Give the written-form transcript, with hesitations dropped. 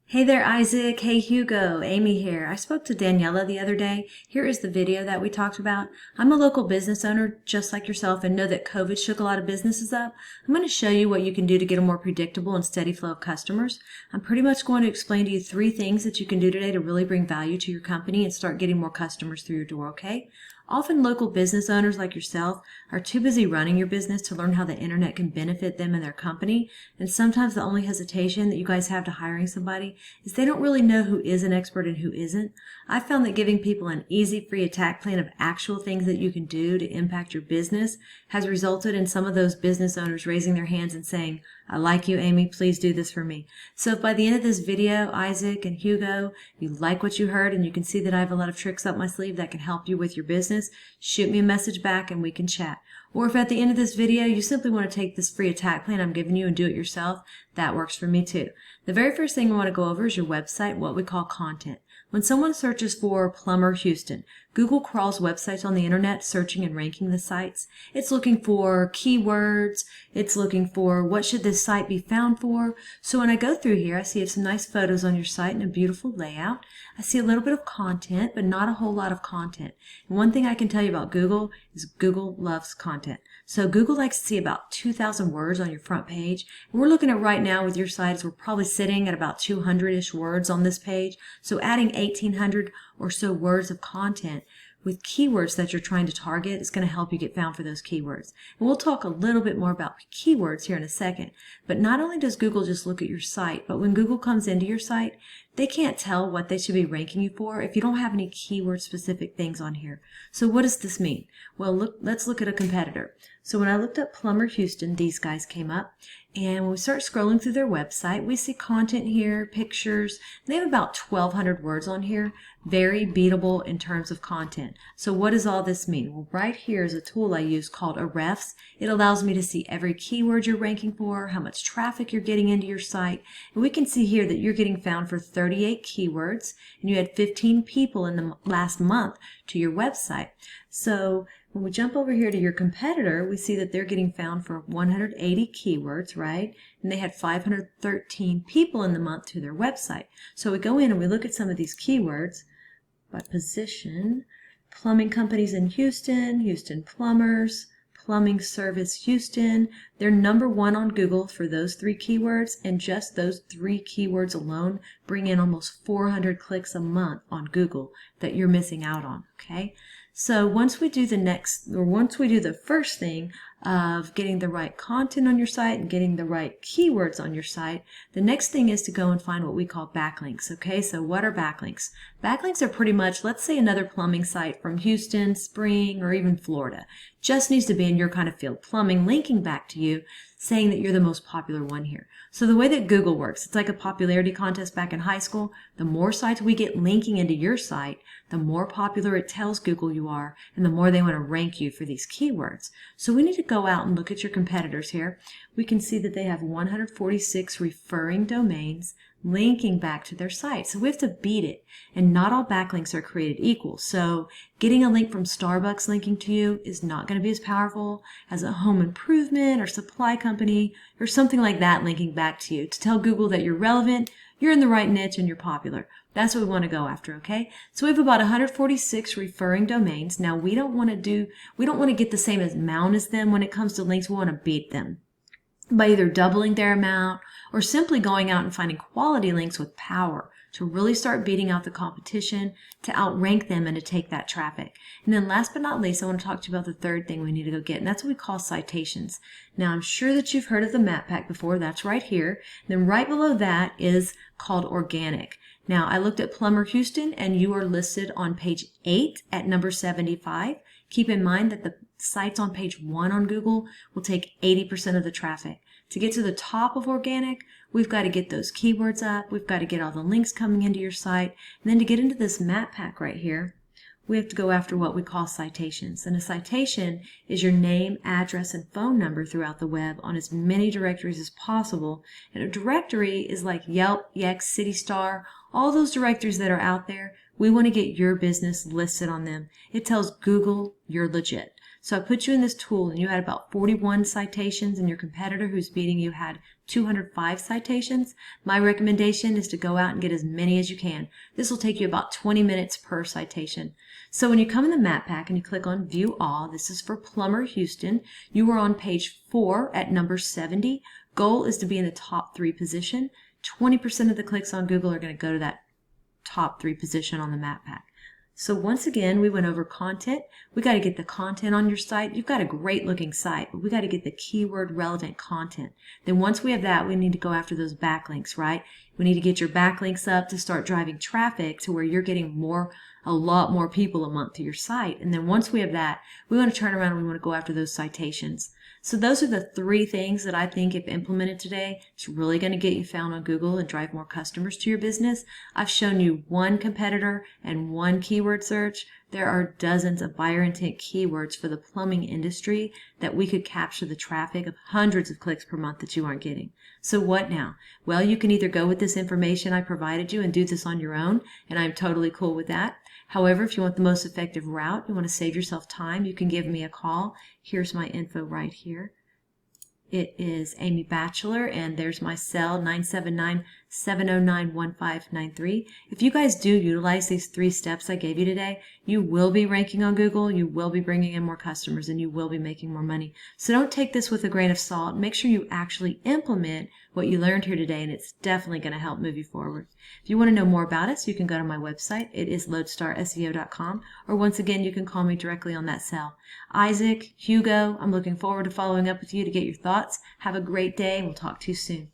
Hey there, Isaac. Hey, Hugo. Amy here. I spoke to Daniela the other day. Here is the video that we talked about. I'm a local business owner just like yourself and know that COVID shook a lot of businesses up. I'm going to show you what you can do to get a more predictable and steady flow of customers. I'm pretty much going to explain to you 3 things that you can do today to really bring value to your company and start getting more customers through your door, okay? Often local business owners like yourself are too busy running your business to learn how the internet can benefit them and their company. And sometimes the only hesitation that you guys have to hiring somebody is they don't really know who is an expert and who isn't. I found that giving people an easy, free attack plan of actual things that you can do to impact your business has resulted in some of those business owners raising their hands and saying, I like you, Amy, please do this for me. So if by the end of this video, Isaac and Hugo, you like what you heard and you can see that I have a lot of tricks up my sleeve that can help you with your business, shoot me a message back and we can chat. Or if at the end of this video you simply want to take this free attack plan I'm giving you and do it yourself, that works for me too. The very first thing I want to go over is your website, what we call content. When someone searches for Plumber Houston, Google crawls websites on the internet searching and ranking the sites. It's looking for keywords. It's looking for what should this site be found for. So when I go through here, I see some nice photos on your site and a beautiful layout. I see a little bit of content, but not a whole lot of content. And one thing I can tell you about Google is Google loves content. So Google likes to see about 2,000 words on your front page. And we're looking at right now with your sites, we're probably sitting at about 200-ish words on this page. So adding 1,800 or so words of content with keywords that you're trying to target is going to help you get found for those keywords. And we'll talk a little bit more about keywords here in a second. But not only does Google just look at your site, but when Google comes into your site, they can't tell what they should be ranking you for if you don't have any keyword specific things on here. So what does this mean? Well, let's look at a competitor. So when I looked up Plumber Houston, these guys came up. And when we start scrolling through their website, we see content here, pictures. They have about 1,200 words on here. Very beatable in terms of content. So what does all this mean? Well, right here is a tool I use called Ahrefs. It allows me to see every keyword you're ranking for, how much traffic you're getting into your site. And we can see here that you're getting found for 38 keywords, and you had 15 people in the last month to your website. So when we jump over here to your competitor, we see that they're getting found for 180 keywords, right? And they had 513 people in the month to their website. So we go in and we look at some of these keywords by position. Plumbing companies in Houston, Houston Plumbers, Plumbing Service Houston. They're #1 on Google for those 3 keywords, and just those 3 keywords alone bring in almost 400 clicks a month on Google that you're missing out on, okay? So once we do the first thing of getting the right content on your site and getting the right keywords on your site, the next thing is to go and find what we call backlinks, okay? So what are backlinks? Backlinks are pretty much, let's say another plumbing site from Houston, Spring, or even Florida. Just needs to be in your kind of field, plumbing, linking back to you, saying that you're the most popular one here. So the way that Google works, it's like a popularity contest back in high school. The more sites we get linking into your site, the more popular it tells Google you are, and the more they want to rank you for these keywords. So we need to go out and look at your competitors here. We can see that they have 146 referring domains linking back to their site. So we have to beat it. And not all backlinks are created equal. So getting a link from Starbucks linking to you is not going to be as powerful as a home improvement or supply company or something like that linking back to you to tell Google that you're relevant, you're in the right niche, and you're popular. That's what we want to go after, okay? So we have about 146 referring domains. Now we don't want to get the same amount as them when it comes to links. We want to beat them by either doubling their amount or simply going out and finding quality links with power to really start beating out the competition, to outrank them and to take that traffic. And then last but not least, I want to talk to you about the third thing we need to go get, and that's what we call citations. Now I'm sure that you've heard of the map pack before. That's right here. And then right below that is called organic. Now I looked at Plumber Houston and you are listed on page 8 at number 75. Keep in mind that the sites on page 1 on Google will take 80% of the traffic. To get to the top of organic, we've got to get those keywords up, we've got to get all the links coming into your site, and then to get into this map pack right here, we have to go after what we call citations. And a citation is your name, address, and phone number throughout the web on as many directories as possible. And a directory is like Yelp, Yext, CityStar, all those directories that are out there. We want to get your business listed on them. It tells Google you're legit. So I put you in this tool and you had about 41 citations and your competitor who's beating you had 205 citations. My recommendation is to go out and get as many as you can. This will take you about 20 minutes per citation. So when you come in the map pack and you click on View All, this is for Plumber Houston. You are on page 4 at number 70. Goal is to be in the top 3 position. 20% of the clicks on Google are going to go to that top 3 position on the map pack. So once again, we went over content. We got to get the content on your site. You've got a great looking site, but we got to get the keyword relevant content. Then once we have that, we need to go after those backlinks, right? We need to get your backlinks up to start driving traffic to where you're getting a lot more people a month to your site. And then once we have that, we want to turn around and we want to go after those citations. So those are the 3 things that I think if implemented today, it's really going to get you found on Google and drive more customers to your business. I've shown you 1 competitor and 1 keyword search. There are dozens of buyer intent keywords for the plumbing industry that we could capture the traffic of hundreds of clicks per month that you aren't getting. So what now? Well, you can either go with this information I provided you and do this on your own, and I'm totally cool with that. However, if you want the most effective route, you want to save yourself time, you can give me a call. Here's my info right here. It is Amy Batchelor, and there's my cell, 979-709-1593. If you guys do utilize these 3 steps I gave you today, you will be ranking on Google, you will be bringing in more customers, and you will be making more money. So don't take this with a grain of salt. Make sure you actually implement what you learned here today, and it's definitely going to help move you forward. If you want to know more about us, you can go to my website. It is lodestarseo.com, or once again, you can call me directly on that cell. Isaac, Hugo, I'm looking forward to following up with you to get your thoughts. Have a great day, and we'll talk to you soon.